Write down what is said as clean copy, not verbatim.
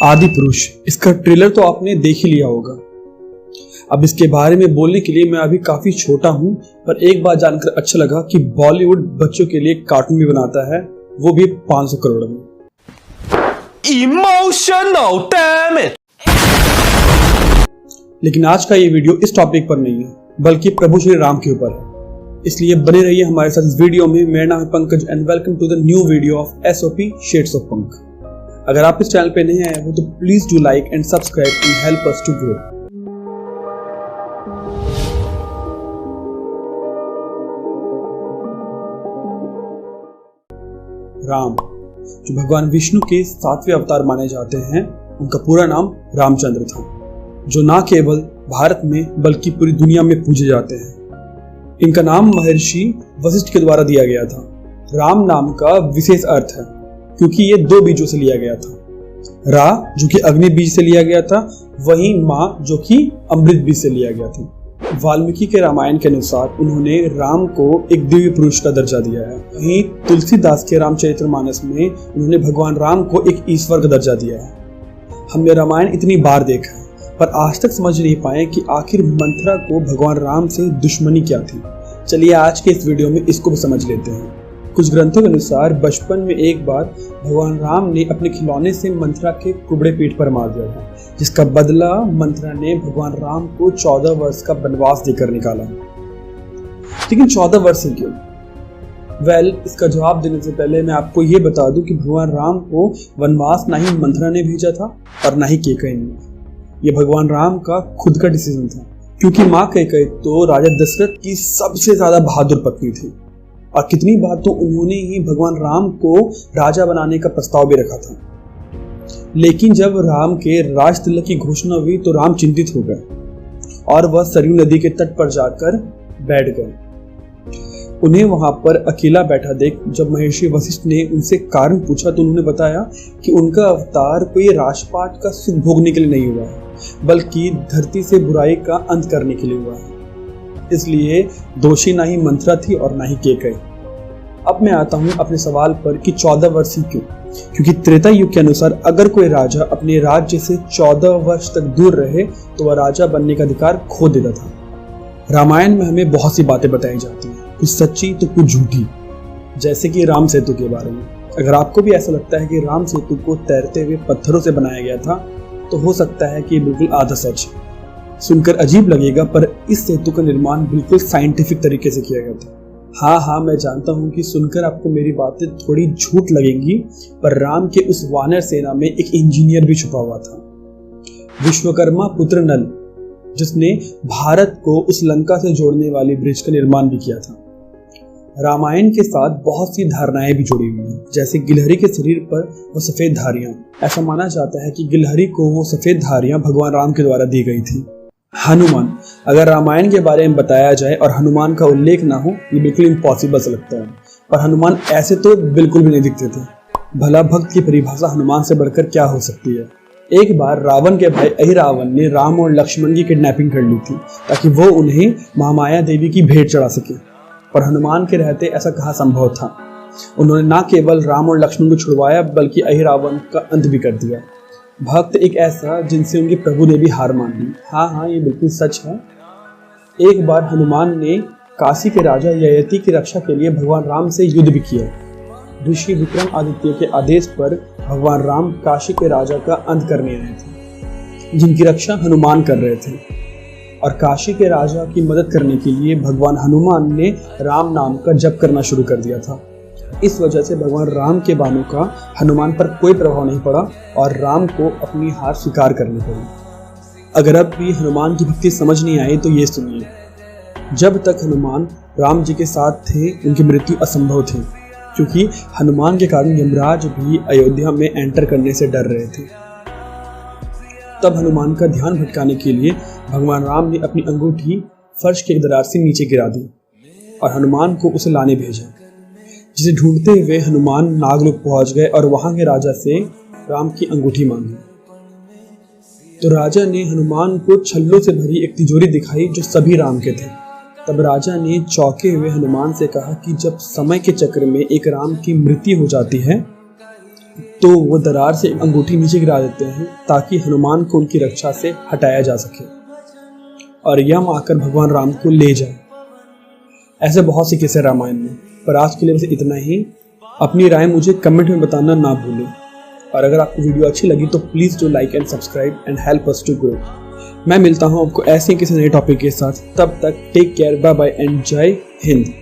आदि पुरुष, इसका ट्रेलर तो आपने देख ही लिया होगा। अब इसके बारे में बोलने के लिए मैं अभी काफी छोटा हूं, पर एक बात जानकर अच्छा लगा कि बॉलीवुड बच्चों के लिए कार्टून भी बनाता है, वो भी 500 करोड़ में। Emotional damage। लेकिन आज का ये वीडियो इस टॉपिक पर नहीं है, बल्कि प्रभु श्री राम के ऊपर है। इसलिए बने रहिए हमारे साथ इस वीडियो में। मेरा नाम है Pankaj and welcome to the new video of SOP shades of punk. अगर आप इस चैनल पे नहीं आए हो तो please do like and subscribe and help us to grow. Ram, जो भगवान विष्णु के 7वें अवतार माने जाते हैं, उनका पूरा नाम रामचंद्र था, जो न केवल भारत में बल्कि पूरी दुनिया में पूजे जाते हैं। इनका नाम महर्षि वशिष्ठ के द्वारा दिया गया था। राम नाम का विशेष अर्थ है क्योंकि ये 2 बीजों से लिया गया था। रा जो कि अग्नि बीज से लिया गया था, वहीं माँ जो कि अमृत बीज से लिया गया था। वाल्मीकि के रामायण के अनुसार उन्होंने राम को एक दिव्य पुरुष का दर्जा दिया है। वहीं तुलसीदास के रामचरितमानस में उन्होंने भगवान राम को एक ईश्वर का दर्जा दिया है। हमने रामायण इतनी बार देखा है, पर आज तक समझ नहीं पाए कि आखिर मंथरा को भगवान राम से दुश्मनी क्या थी। चलिए आज के इस वीडियो में इसको भी समझ लेते हैं। कुछ ग्रंथों के अनुसार बचपन में एक बार भगवान राम ने अपने खिलौने से मंथरा के कुबड़े पीठ पर मार दिया था, जिसका बदला मंथरा ने भगवान राम को 14 वर्ष का वनवास देकर निकाला। लेकिन 14 वर्ष ही क्यों? इसका जवाब देने से पहले मैं आपको ये बता दूं कि भगवान राम को वनवास ना ही मंथरा ने भेजा था और ना ही कैकेयी ने। ये भगवान राम का खुद का डिसीजन था, क्योंकि माँ कैकेयी तो राजा दशरथ की सबसे ज्यादा बहादुर पत्नी थी और कितनी बार तो उन्होंने ही भगवान राम को राजा बनाने का प्रस्ताव भी रखा था। लेकिन जब राम के राज तिलक की घोषणा हुई तो राम चिंतित हो गए और वह सरयू नदी के तट पर जाकर बैठ गए। उन्हें वहां पर अकेला बैठा देख जब महर्षि वशिष्ठ ने उनसे कारण पूछा तो उन्होंने बताया कि उनका अवतार कोई राजपाट का सुख भोगने के लिए नहीं हुआ है, बल्कि धरती से बुराई का अंत करने के लिए हुआ है। इसलिए दोषी ना ही मंथरा थी और ना ही कैकेयी। अब मैं आता हूँ अपने सवाल पर कि 14 वर्ष ही क्यों? क्योंकि त्रेता युग के अनुसार अगर कोई राजा अपने राज्य से 14 वर्ष तक दूर रहे तो वह राजा बनने का अधिकार खो देता था। रामायण में हमें बहुत सी बातें बताई जाती हैं, कुछ सच्ची तो कुछ झूठी, जैसे कि राम सेतु के बारे में। अगर आपको भी ऐसा लगता है कि राम सेतु को तैरते हुए पत्थरों से बनाया गया था, तो हो सकता है कि बिल्कुल आधा सच है। सुनकर अजीब लगेगा, पर इस सेतु का निर्माण बिल्कुल साइंटिफिक तरीके से किया गया था। हाँ, मैं जानता हूँ कि सुनकर आपको मेरी बातें थोड़ी झूठ लगेंगी, पर राम के उस वानर सेना में एक इंजीनियर भी छुपा हुआ था, विश्वकर्मा पुत्र नल, जिसने भारत को उस लंका से जोड़ने वाली ब्रिज का निर्माण भी किया था। रामायण के साथ बहुत सी धारणाएं भी जुड़ी हुई हैं, जैसे गिलहरी के शरीर पर वो सफेद धारियां। ऐसा माना जाता है कि गिलहरी को वो सफेद धारियां भगवान राम के द्वारा दी गई थी। हनुमान, अगर रामायण के बारे में बताया जाए और हनुमान का उल्लेख ना हो, ये बिल्कुल इम्पॉसिबल सा लगता है। पर हनुमान ऐसे तो बिल्कुल भी नहीं दिखते थे। भला भक्त की परिभाषा हनुमान से बढ़कर क्या हो सकती है? एक बार रावण के भाई अहिरावण ने राम और लक्ष्मण की किडनैपिंग कर ली थी ताकि वो उन्हें महामाया देवी की भेंट चढ़ा सके, पर हनुमान के रहते ऐसा कहाँ संभव था। उन्होंने न केवल राम और लक्ष्मण को छुड़वाया बल्कि अहिरावण का अंत भी कर दिया। भक्त एक ऐसा जिनसे उनके प्रभु ने भी हार मान ली। हाँ, ये बिल्कुल सच है। एक बार हनुमान ने काशी के राजा ययाति की रक्षा के लिए भगवान राम से युद्ध भी किया। ऋषि विक्रमादित्य के आदेश पर भगवान राम काशी के राजा का अंत करने आए थे, जिनकी रक्षा हनुमान कर रहे थे। और काशी के राजा की मदद करने के लिए भगवान हनुमान ने राम नाम का जप करना शुरू कर दिया था। इस वजह से भगवान राम के बाणों का हनुमान पर कोई प्रभाव नहीं पड़ा और राम को अपनी हार स्वीकार करनी पड़ी। अगर अब भी हनुमान की भक्ति समझ नहीं आई तो ये सुनिए। जब तक हनुमान राम जी के साथ थे, उनकी मृत्यु असंभव थी, क्योंकि हनुमान के कारण यमराज भी अयोध्या में एंटर करने से डर रहे थे। तब हनुमान का ध्यान भटकाने के लिए भगवान राम ने अपनी अंगूठी फर्श के एक दरार से नीचे गिरा दी और हनुमान को उसे लाने भेजा, जिसे ढूंढते हुए हनुमान नागलोक पहुंच गए और वहां के राजा से राम की अंगूठी मांगी। तो राजा ने हनुमान को छल्लों से भरी एक तिजोरी दिखाई जो सभी राम के थे। तब राजा ने चौंके हुए हनुमान से कहा कि जब समय के चक्र में एक राम की मृत्यु हो जाती है तो वो दरार से एक अंगूठी नीचे गिरा देते हैं ताकि हनुमान को उनकी रक्षा से हटाया जा सके और यम आकर भगवान राम को ले जाए। ऐसे बहुत से किस्से रामायण में, पर आज के लिए बस इतना ही। अपनी राय मुझे कमेंट में बताना ना भूलें और अगर आपको वीडियो अच्छी लगी तो please do like and subscribe and help us to grow. मैं मिलता हूँ आपको ऐसे किसी नए टॉपिक के साथ। तब तक take care, bye bye and जय हिंद।